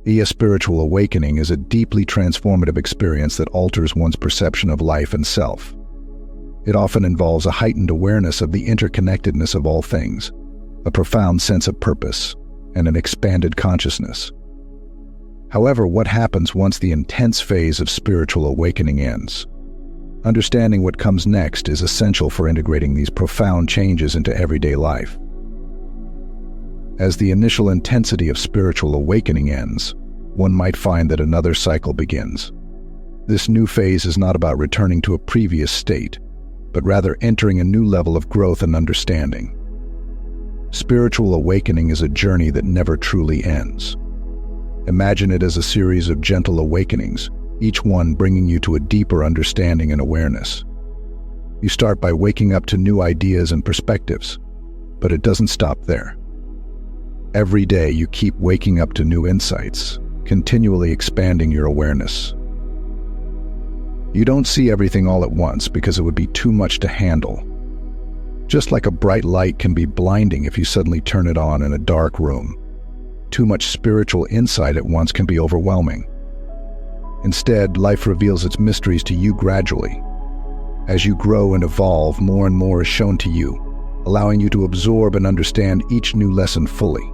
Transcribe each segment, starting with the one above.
A spiritual awakening is a deeply transformative experience that alters one's perception of life and self. It often involves a heightened awareness of the interconnectedness of all things, a profound sense of purpose, and an expanded consciousness. However, what happens once the intense phase of spiritual awakening ends? Understanding what comes next is essential for integrating these profound changes into everyday life. As the initial intensity of spiritual awakening ends, one might find that another cycle begins. This new phase is not about returning to a previous state, but rather entering a new level of growth and understanding. Spiritual awakening is a journey that never truly ends. Imagine it as a series of gentle awakenings, each one bringing you to a deeper understanding and awareness. You start by waking up to new ideas and perspectives, but it doesn't stop there. Every day you keep waking up to new insights, continually expanding your awareness. You don't see everything all at once because it would be too much to handle. Just like a bright light can be blinding if you suddenly turn it on in a dark room, too much spiritual insight at once can be overwhelming. Instead, life reveals its mysteries to you gradually. As you grow and evolve, more and more is shown to you, allowing you to absorb and understand each new lesson fully.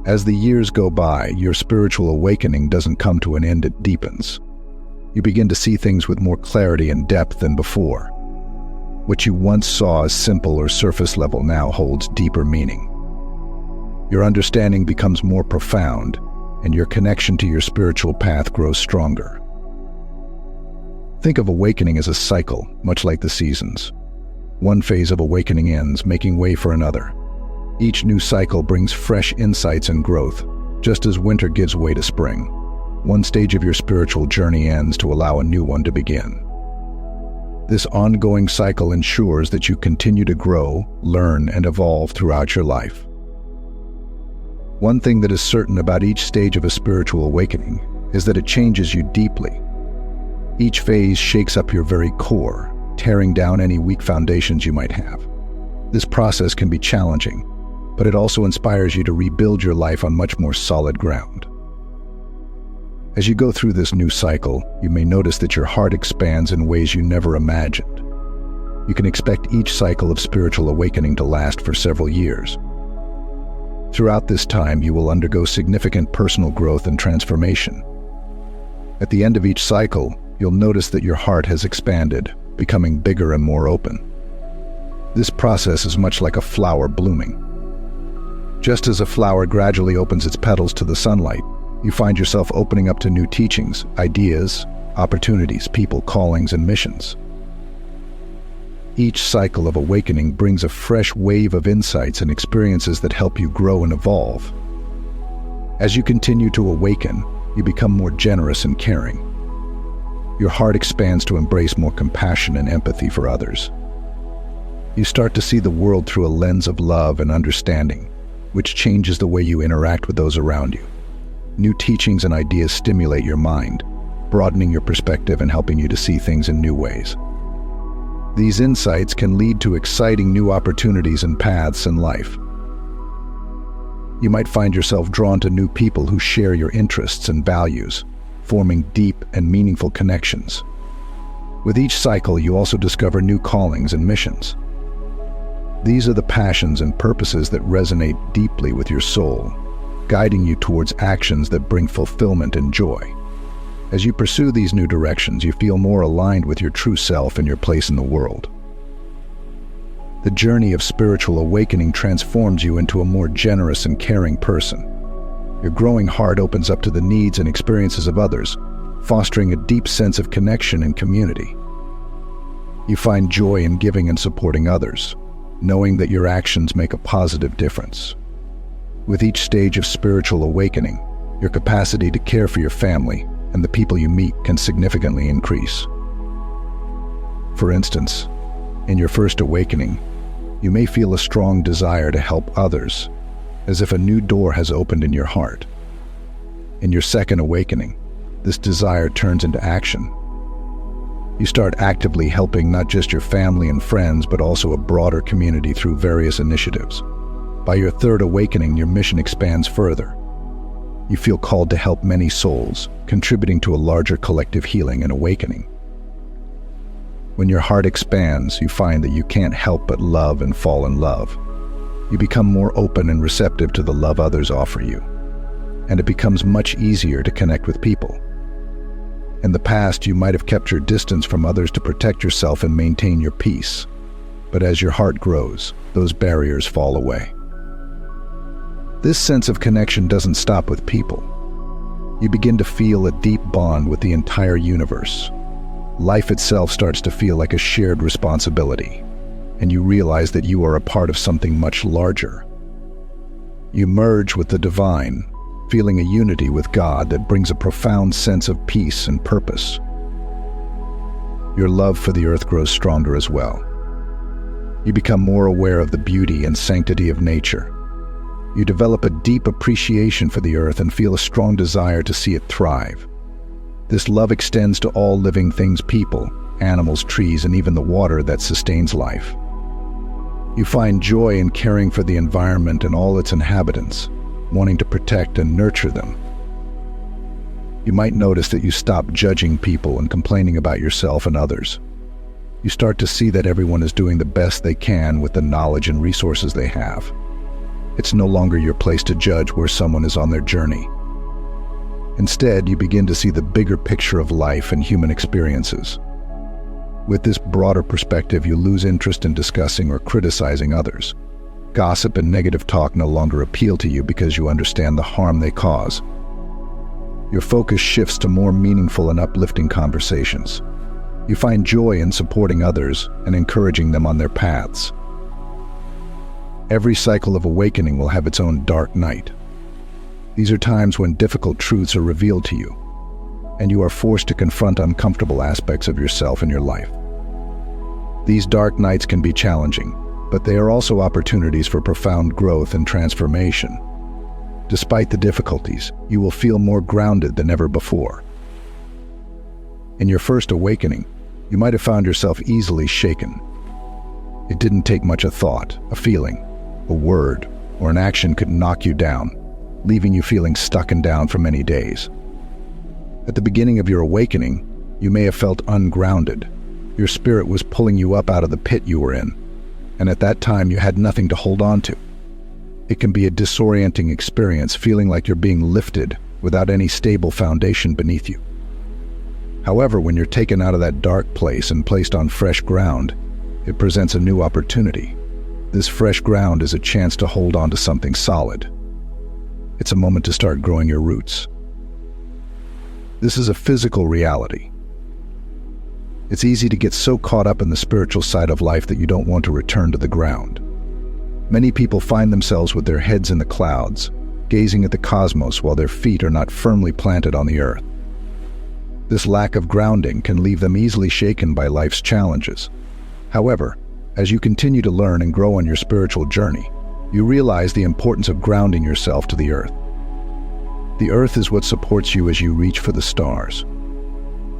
As the years go by, your spiritual awakening doesn't come to an end, it deepens. You begin to see things with more clarity and depth than before. What you once saw as simple or surface level now holds deeper meaning. Your understanding becomes more profound, and your connection to your spiritual path grows stronger. Think of awakening as a cycle, much like the seasons. One phase of awakening ends, making way for another. Each new cycle brings fresh insights and growth, just as winter gives way to spring. One stage of your spiritual journey ends to allow a new one to begin. This ongoing cycle ensures that you continue to grow, learn, and evolve throughout your life. One thing that is certain about each stage of a spiritual awakening is that it changes you deeply. Each phase shakes up your very core, tearing down any weak foundations you might have. This process can be challenging, but it also inspires you to rebuild your life on much more solid ground. As you go through this new cycle, you may notice that your heart expands in ways you never imagined. You can expect each cycle of spiritual awakening to last for several years. Throughout this time, you will undergo significant personal growth and transformation. At the end of each cycle, you'll notice that your heart has expanded, becoming bigger and more open. This process is much like a flower blooming. Just as a flower gradually opens its petals to the sunlight, you find yourself opening up to new teachings, ideas, opportunities, people, callings, and missions. Each cycle of awakening brings a fresh wave of insights and experiences that help you grow and evolve. As you continue to awaken, you become more generous and caring. Your heart expands to embrace more compassion and empathy for others. You start to see the world through a lens of love and understanding, which changes the way you interact with those around you. New teachings and ideas stimulate your mind, broadening your perspective and helping you to see things in new ways. These insights can lead to exciting new opportunities and paths in life. You might find yourself drawn to new people who share your interests and values, forming deep and meaningful connections. With each cycle, you also discover new callings and missions. These are the passions and purposes that resonate deeply with your soul, guiding you towards actions that bring fulfillment and joy. As you pursue these new directions, you feel more aligned with your true self and your place in the world. The journey of spiritual awakening transforms you into a more generous and caring person. Your growing heart opens up to the needs and experiences of others, fostering a deep sense of connection and community. You find joy in giving and supporting others, knowing that your actions make a positive difference. With each stage of spiritual awakening, your capacity to care for your family and the people you meet can significantly increase. For instance, in your first awakening, you may feel a strong desire to help others, as if a new door has opened in your heart. In your second awakening, this desire turns into action. You start actively helping not just your family and friends, but also a broader community through various initiatives. By your third awakening, your mission expands further. You feel called to help many souls, contributing to a larger collective healing and awakening. When your heart expands, you find that you can't help but love and fall in love. You become more open and receptive to the love others offer you, and it becomes much easier to connect with people. In the past, you might have kept your distance from others to protect yourself and maintain your peace. But as your heart grows, those barriers fall away. This sense of connection doesn't stop with people. You begin to feel a deep bond with the entire universe. Life itself starts to feel like a shared responsibility, and you realize that you are a part of something much larger. You merge with the divine, feeling a unity with God that brings a profound sense of peace and purpose. Your love for the earth grows stronger as well. You become more aware of the beauty and sanctity of nature. You develop a deep appreciation for the earth and feel a strong desire to see it thrive. This love extends to all living things, people, animals, trees, and even the water that sustains life. You find joy in caring for the environment and all its inhabitants, wanting to protect and nurture them. You might notice that you stop judging people and complaining about yourself and others. You start to see that everyone is doing the best they can with the knowledge and resources they have. It's no longer your place to judge where someone is on their journey. Instead, you begin to see the bigger picture of life and human experiences. With this broader perspective, you lose interest in discussing or criticizing others. Gossip and negative talk no longer appeal to you because you understand the harm they cause. Your focus shifts to more meaningful and uplifting conversations. You find joy in supporting others and encouraging them on their paths. Every cycle of awakening will have its own dark night. These are times when difficult truths are revealed to you, and you are forced to confront uncomfortable aspects of yourself and your life. These dark nights can be challenging, but they are also opportunities for profound growth and transformation. Despite the difficulties, you will feel more grounded than ever before. In your first awakening, you might have found yourself easily shaken. It didn't take much a thought, a feeling, a word, or an action could knock you down, leaving you feeling stuck and down for many days. At the beginning of your awakening, you may have felt ungrounded. Your spirit was pulling you up out of the pit you were in, and at that time you had nothing to hold on to. It can be a disorienting experience, feeling like you're being lifted without any stable foundation beneath you. However, when you're taken out of that dark place and placed on fresh ground, it presents a new opportunity. This fresh ground is a chance to hold on to something solid. It's a moment to start growing your roots. This is a physical reality. It's easy to get so caught up in the spiritual side of life that you don't want to return to the ground. Many people find themselves with their heads in the clouds, gazing at the cosmos while their feet are not firmly planted on the earth. This lack of grounding can leave them easily shaken by life's challenges. However, as you continue to learn and grow on your spiritual journey, you realize the importance of grounding yourself to the earth. The earth is what supports you as you reach for the stars.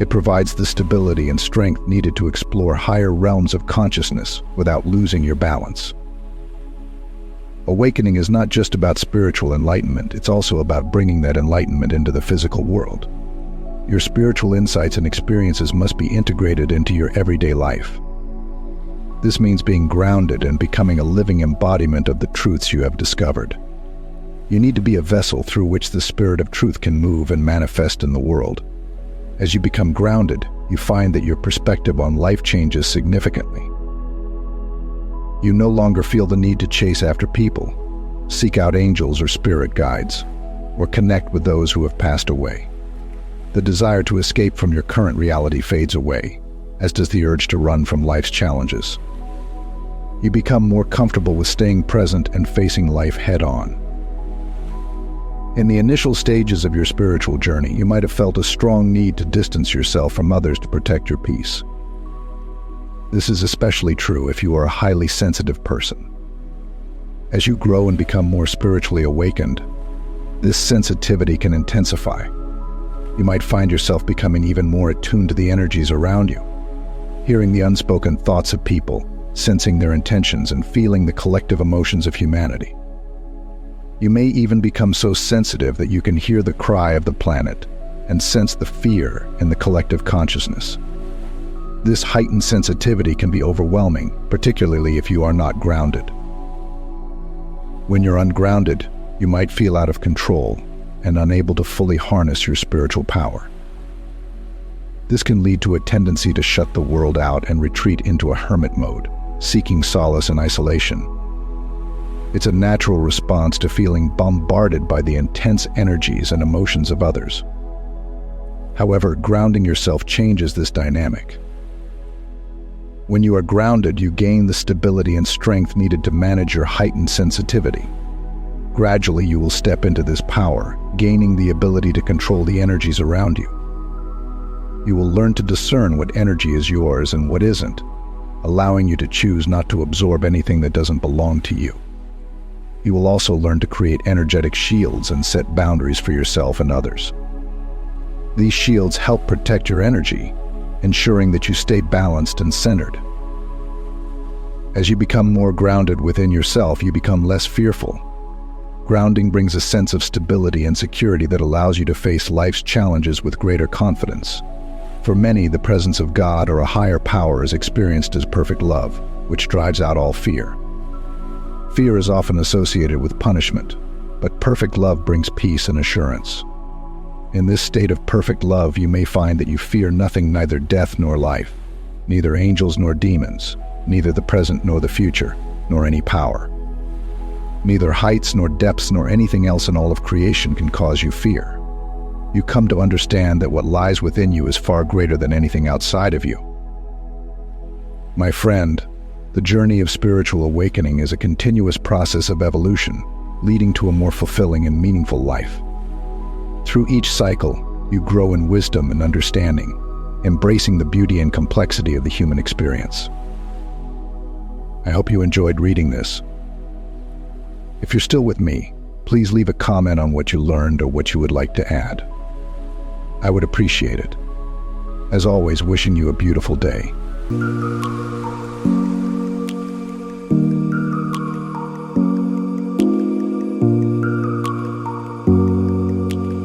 It provides the stability and strength needed to explore higher realms of consciousness without losing your balance. Awakening is not just about spiritual enlightenment, it's also about bringing that enlightenment into the physical world. Your spiritual insights and experiences must be integrated into your everyday life. This means being grounded and becoming a living embodiment of the truths you have discovered. You need to be a vessel through which the spirit of truth can move and manifest in the world. As you become grounded, you find that your perspective on life changes significantly. You no longer feel the need to chase after people, seek out angels or spirit guides, or connect with those who have passed away. The desire to escape from your current reality fades away, as does the urge to run from life's challenges. You become more comfortable with staying present and facing life head-on. In the initial stages of your spiritual journey, you might have felt a strong need to distance yourself from others to protect your peace. This is especially true if you are a highly sensitive person. As you grow and become more spiritually awakened, this sensitivity can intensify. You might find yourself becoming even more attuned to the energies around you, hearing the unspoken thoughts of people, sensing their intentions, and feeling the collective emotions of humanity. You may even become so sensitive that you can hear the cry of the planet and sense the fear in the collective consciousness. This heightened sensitivity can be overwhelming, particularly if you are not grounded. When you're ungrounded, you might feel out of control and unable to fully harness your spiritual power. This can lead to a tendency to shut the world out and retreat into a hermit mode, seeking solace in isolation. It's a natural response to feeling bombarded by the intense energies and emotions of others. However, grounding yourself changes this dynamic. When you are grounded, you gain the stability and strength needed to manage your heightened sensitivity. Gradually, you will step into this power, gaining the ability to control the energies around you. You will learn to discern what energy is yours and what isn't, allowing you to choose not to absorb anything that doesn't belong to you. You will also learn to create energetic shields and set boundaries for yourself and others. These shields help protect your energy, ensuring that you stay balanced and centered. As you become more grounded within yourself, you become less fearful. Grounding brings a sense of stability and security that allows you to face life's challenges with greater confidence. For many, the presence of God or a higher power is experienced as perfect love, which drives out all fear. Fear is often associated with punishment, but perfect love brings peace and assurance. In this state of perfect love, you may find that you fear nothing, neither death nor life, neither angels nor demons, neither the present nor the future, nor any power. Neither heights nor depths nor anything else in all of creation can cause you fear. You come to understand that what lies within you is far greater than anything outside of you. My friend, the journey of spiritual awakening is a continuous process of evolution, leading to a more fulfilling and meaningful life. Through each cycle, you grow in wisdom and understanding, embracing the beauty and complexity of the human experience. I hope you enjoyed reading this. If you're still with me, please leave a comment on what you learned or what you would like to add. I would appreciate it. As always, wishing you a beautiful day.